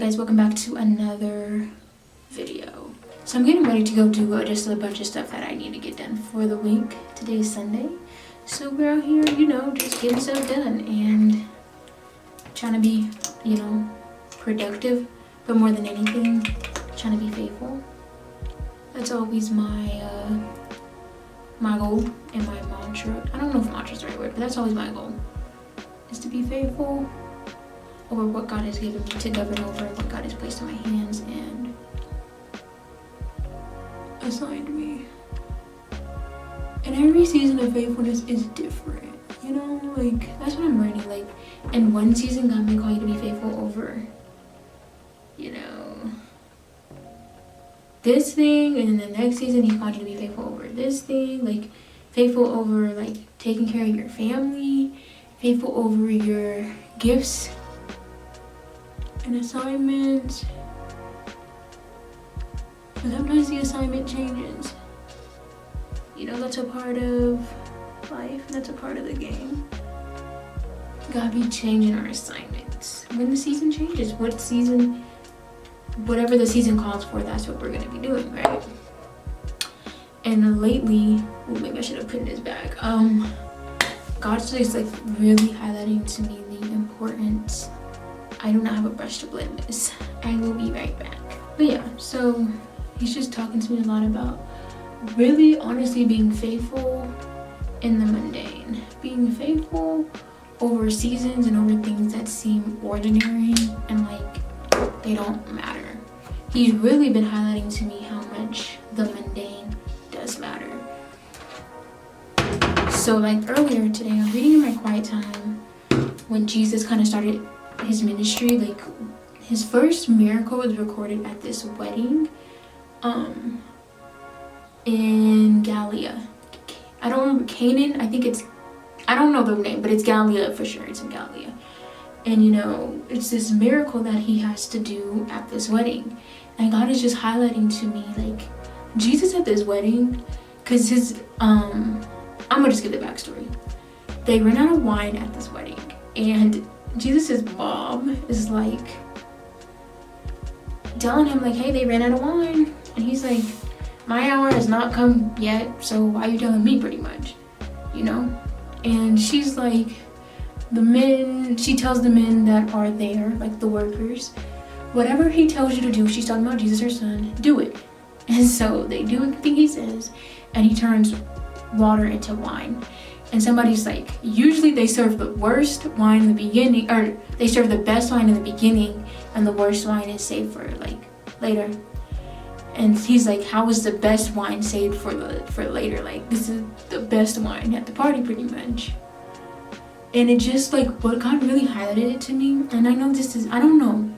guys, welcome back to another video. So I'm getting ready to go do just a bunch of stuff that I need to get done for the week. Today is Sunday, so we're out here, just getting stuff done and trying to be, productive, but more than anything, trying to be faithful. That's always my goal and my mantra. I don't know if mantra is the right word, but that's always my goal, is to be faithful over what God has given me to govern over, what God has placed in my hands and assigned me. And every season of faithfulness is different, that's what I'm learning. Like, in one season, God may call you to be faithful over, this thing, and then the next season, He's calling you to be faithful over this thing, like, faithful over, like, taking care of your family, faithful over your gifts and assignments. But sometimes the assignment changes. That's a part of life, and that's a part of the game. God be changing our assignments when the season changes. Whatever the season calls for, that's what we're gonna be doing, right? And lately, maybe I should have put this back. God's just like really highlighting to me the importance. I do not have a brush to blend this. I will be right back. But yeah, so He's just talking to me a lot about really honestly being faithful in the mundane. Being faithful over seasons and over things that seem ordinary and like they don't matter. He's really been highlighting to me how much the mundane does matter. So like earlier today, I'm reading in my quiet time when Jesus kind of started His ministry. Like, His first miracle was recorded at this wedding in Galilee. I don't remember, Canaan, I don't know the name, but it's Galilee for sure. It's in Galilee. And it's this miracle that He has to do at this wedding. And God is just highlighting to me, like, Jesus at this wedding, because his, I'm gonna just give the backstory. They ran out of wine at this wedding, and Jesus' mom is like, telling him, like, hey, they ran out of wine. And he's like, my hour has not come yet, so why are you telling me, pretty much, And she's like, she tells the men that are there, like the workers, whatever He tells you to do, she's talking about Jesus, her son, do it. And so they do everything He says, and He turns water into wine. And somebody's like, usually they serve the worst wine in the beginning, or they serve the best wine in the beginning, and the worst wine is saved for like later. And he's like, how is the best wine saved for later? Like, this is the best wine at the party, pretty much. And it just like, what God really highlighted it to me, and I know this is, I don't know,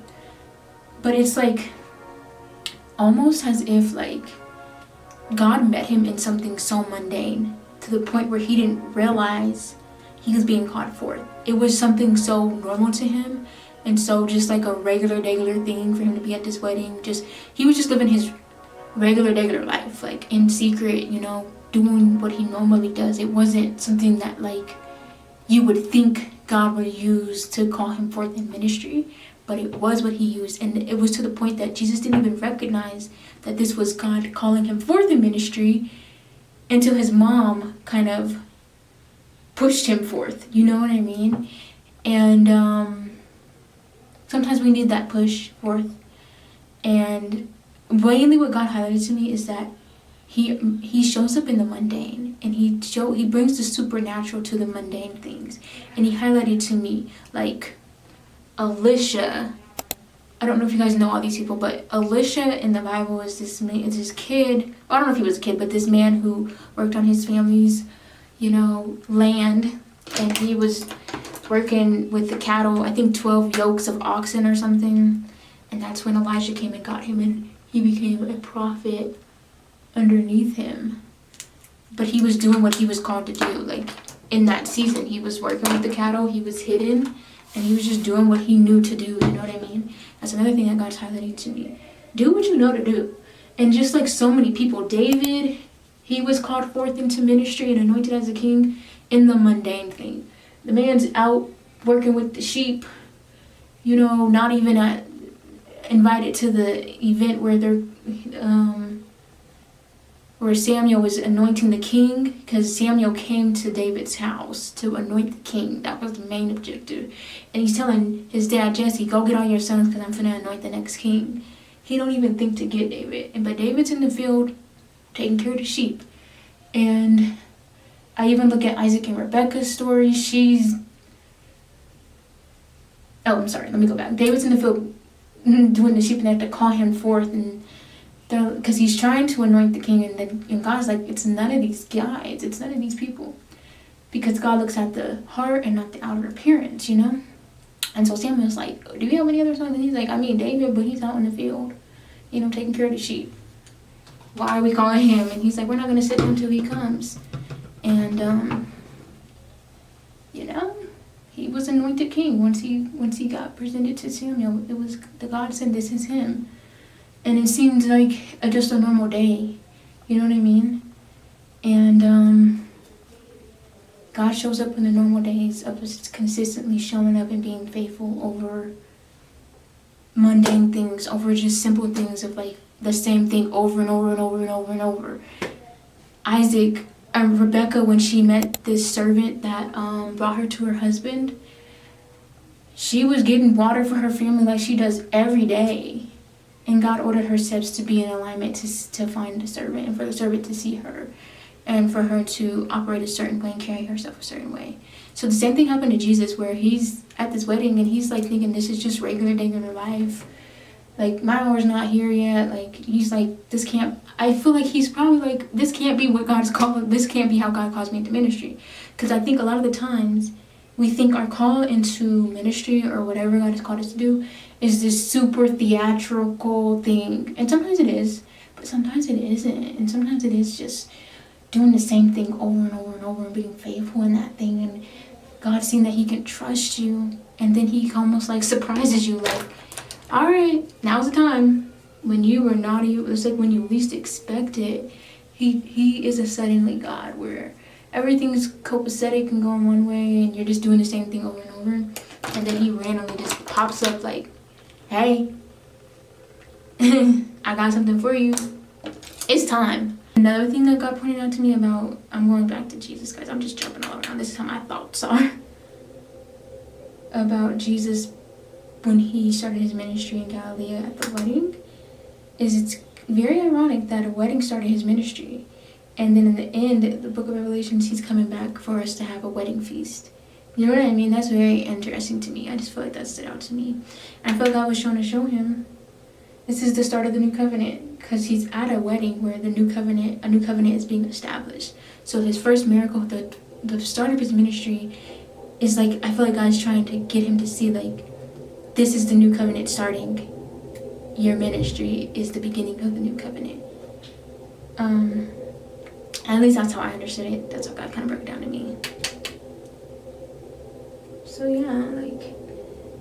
but it's like almost as if like God met him in something so mundane to the point where he didn't realize he was being called forth. It was something so normal to him, and so just like a regular thing for him to be at this wedding. He was just living his regular life, like in secret, doing what he normally does. It wasn't something that like you would think God would use to call him forth in ministry, but it was what He used. And it was to the point that Jesus didn't even recognize that this was God calling him forth in ministry until his mom kind of pushed him forth, you know what I mean? And sometimes we need that push forth. And mainly what God highlighted to me is that he shows up in the mundane, and he brings the supernatural to the mundane things. And He highlighted to me like Elisha. I don't know if you guys know all these people, but Elisha in the Bible is this kid. I don't know if he was a kid, but this man who worked on his family's, land, and he was working with the cattle. I think 12 yokes of oxen or something. And that's when Elijah came and got him, and he became a prophet underneath him. But he was doing what he was called to do. Like, in that season, he was working with the cattle, he was hidden, and he was just doing what he knew to do, you know what I mean? That's another thing that God's highlighting to me. Do what you know to do. And just like so many people, David, he was called forth into ministry and anointed as a king in the mundane thing. The man's out working with the sheep, not even at invited to the event where where Samuel was anointing the king, because Samuel came to David's house to anoint the king. That was the main objective. And he's telling his dad, Jesse, go get all your sons because I'm finna anoint the next king. He don't even think to get David. But David's in the field taking care of the sheep. And I even look at Isaac and Rebecca's story. I'm sorry, let me go back. David's in the field doing the sheep, and they have to call him forth, and because he's trying to anoint the king, and God's like, it's none of these guys, it's none of these people, because God looks at the heart and not the outer appearance, you know. And so Samuel's like, do you have any other sons? And he's like, I mean David, but he's out in the field, you know, taking care of the sheep. Why are we calling him? And he's like, we're not going to sit down until he comes. And you know, he was anointed king once he got presented to Samuel. It was the God said, this is him. And it seemed like just a normal day, you know what I mean? And God shows up in the normal days of just consistently showing up and being faithful over mundane things, over just simple things of like the same thing over and over and over and over and over. Rebecca, when she met this servant that brought her to her husband, she was getting water for her family like she does every day. And God ordered her steps to be in alignment to find the servant, and for the servant to see her, and for her to operate a certain way and carry herself a certain way. So the same thing happened to Jesus, where he's at this wedding and he's like thinking this is just regular life. Like, my hour's not here yet. Like, he's like, I feel like he's probably like, this can't be what God's called, this can't be how God calls me into ministry. Because I think a lot of the times we think our call into ministry or whatever God has called us to do is this super theatrical thing. And sometimes it is, but sometimes it isn't. And sometimes it is just doing the same thing over and over and over and being faithful in that thing. And God seeing that he can trust you. And then he almost like surprises you, like, all right, now's the time. When you were naughty, it's like when you least expect it. He is a suddenly God, where everything's copacetic and going one way and you're just doing the same thing over and over. And then he randomly just pops up like, hey, I got something for you. It's time. Another thing that God pointed out to me about, I'm going back to Jesus, guys. I'm just jumping all around. This is how my thoughts are. About Jesus when he started his ministry in Galilee at the wedding, is it's very ironic that a wedding started his ministry. And then in the end, the book of Revelations, he's coming back for us to have a wedding feast. You know what I mean? That's very interesting to me. I just feel like that stood out to me. And I feel like God was trying to show him this is the start of the new covenant, because he's at a wedding where a new covenant is being established. So his first miracle, the start of his ministry, is like, I feel like God's trying to get him to see, like, this is the new covenant starting. Your ministry is the beginning of the new covenant. At least that's how I understood it. That's how God kind of broke it down to me. So yeah, like,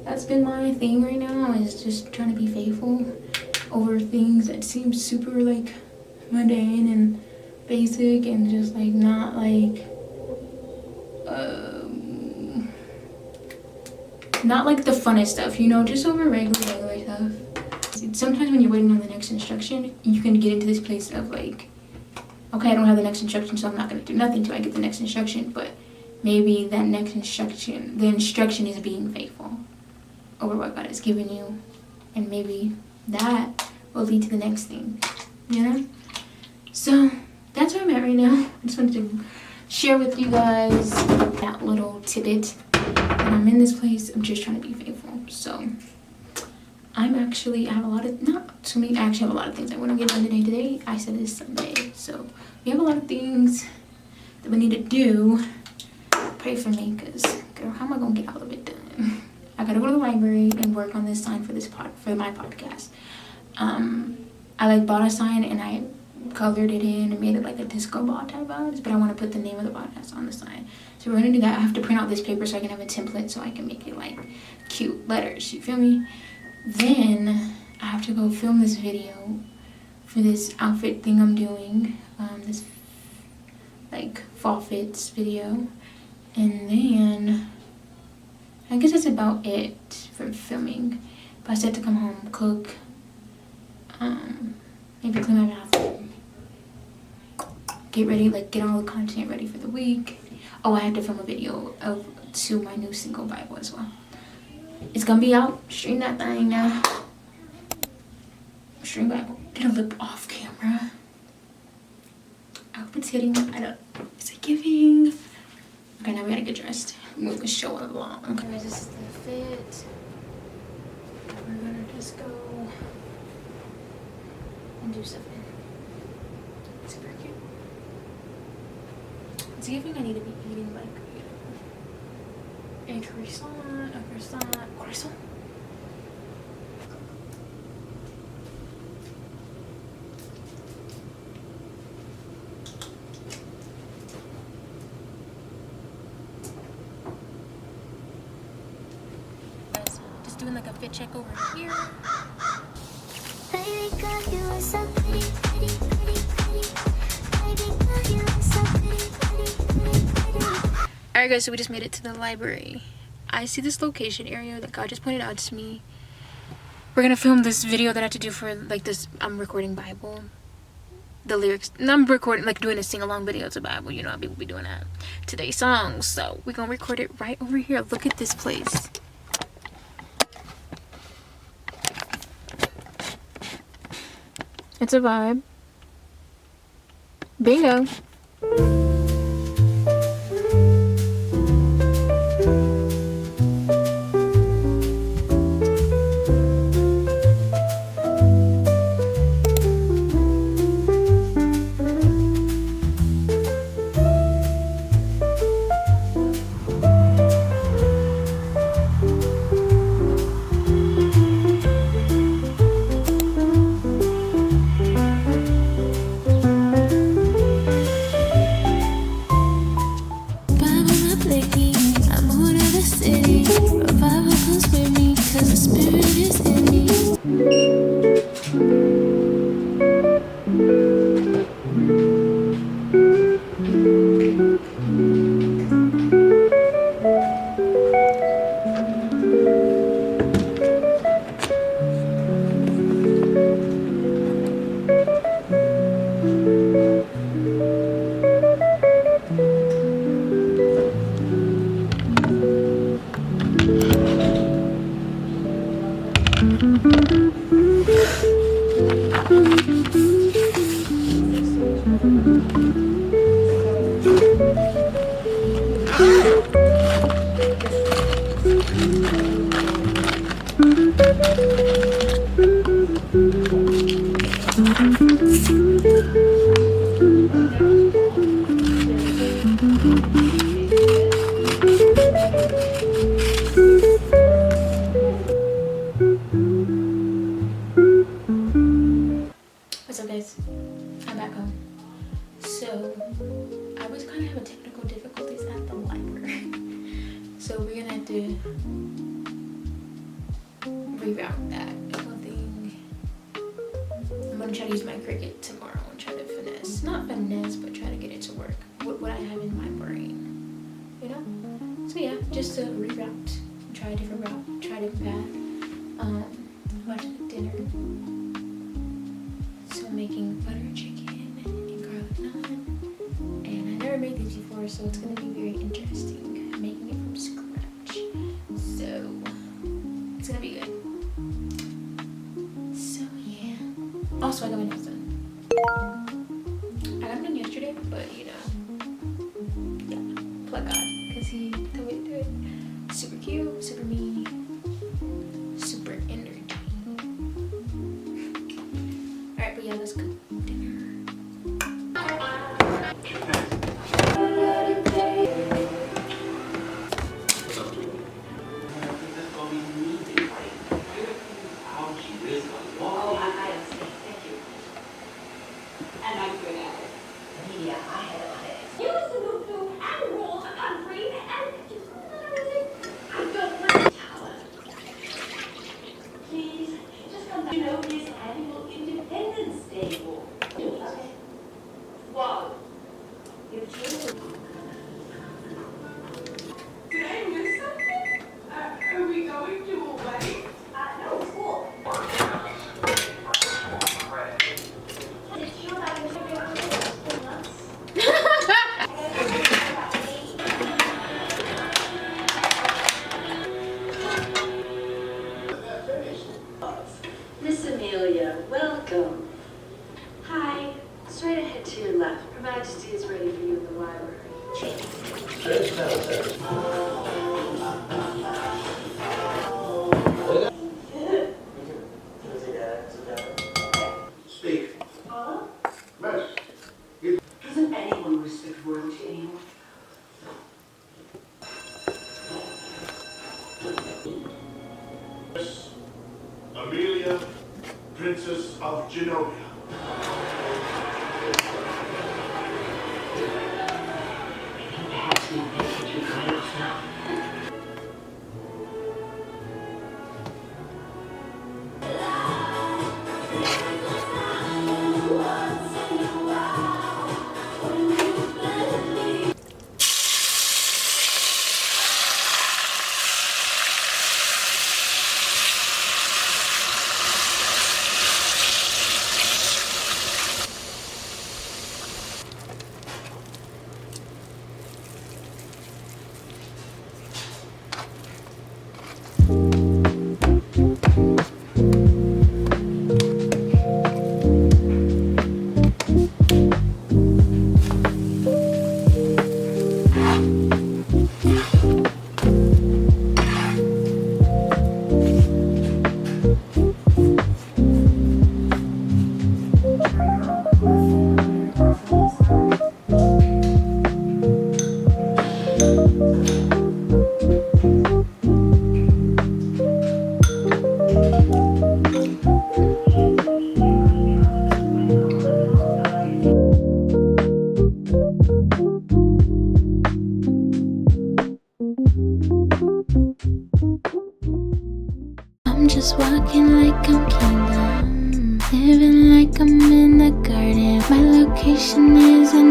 that's been my thing right now, is just trying to be faithful over things that seem super like mundane and basic and just like not like not like the funnest stuff, you know, just over regular stuff. Sometimes when you're waiting on the next instruction, you can get into this place of like, okay, I don't have the next instruction, so I'm not going to do nothing till I get the next instruction. But maybe that next instruction, the instruction is being faithful over what God has given you. And maybe that will lead to the next thing, you know? So that's where I'm at right now. I just wanted to share with you guys that little tidbit. And I'm in this place, I'm just trying to be faithful. So I have a lot of, not too many, I actually have a lot of things I want to get done today. I said it's Sunday, so we have a lot of things that we need to do. Pray for me, because girl, how am I going to get all of it done? I got to go to the library and work on this sign for my podcast. I like bought a sign and I colored it in and made it like a disco ball type vibes, but I want to put the name of the podcast on the sign. So we're going to do that. I have to print out this paper so I can have a template so I can make it like cute letters, you feel me? Then I have to go film this video for this outfit thing I'm doing, this like fall fits video, and then I guess that's about it for filming. But I said to come home, cook, maybe clean my bathroom, get ready, like get all the content ready for the week. Oh, I have to film a video to my new single Bible as well. It's gonna be out. Stream that thing now. Stream Bible. Did a lip off camera. I hope it's hitting. I don't. Is it giving? Okay, now we gotta get dressed. Move the show along. Okay, this is the fit. We're gonna just go and do something super cute. It's giving. I need to be eating like a croissant. Just doing like a fit check over here. Baby girl, you are so pretty, pretty, pretty, pretty. Baby girl, you are so pretty, pretty, pretty, pretty. Alright guys, so we just made it to the library. I see this location area that God just pointed out to me. We're gonna film this video that I have to do for like this. I'm recording Bible. The lyrics. And I'm recording, like doing a sing-along video to Bible. You know how people be doing that. Today's songs. So we're gonna record it right over here. Look at this place. It's a vibe. Bingo. What's up guys? I'm back home. So I was kind of having technical difficulties at the library. So we're gonna have to reroute that. One thing, I'm gonna try to use my Cricut tomorrow and try to finesse, not finesse, but try to get it to work with what I have in my brain, you know? So yeah, just to reroute, try a different route, try a different path. Watching dinner. So I'm making butter chicken and garlic naan, and I never made these before, so it's gonna be very interesting. I'm making it from scratch, so it's gonna be good. So yeah. Also, I got my nails done. I got them done yesterday, but you know, yeah, plug God, cause He told me to do it. Super cute, super me, super energy. Alright, but yeah, let's cook dinner. Amelia, Princess of Genovia. I'm just walking like I'm kingdom, living like I'm in the garden. My location is in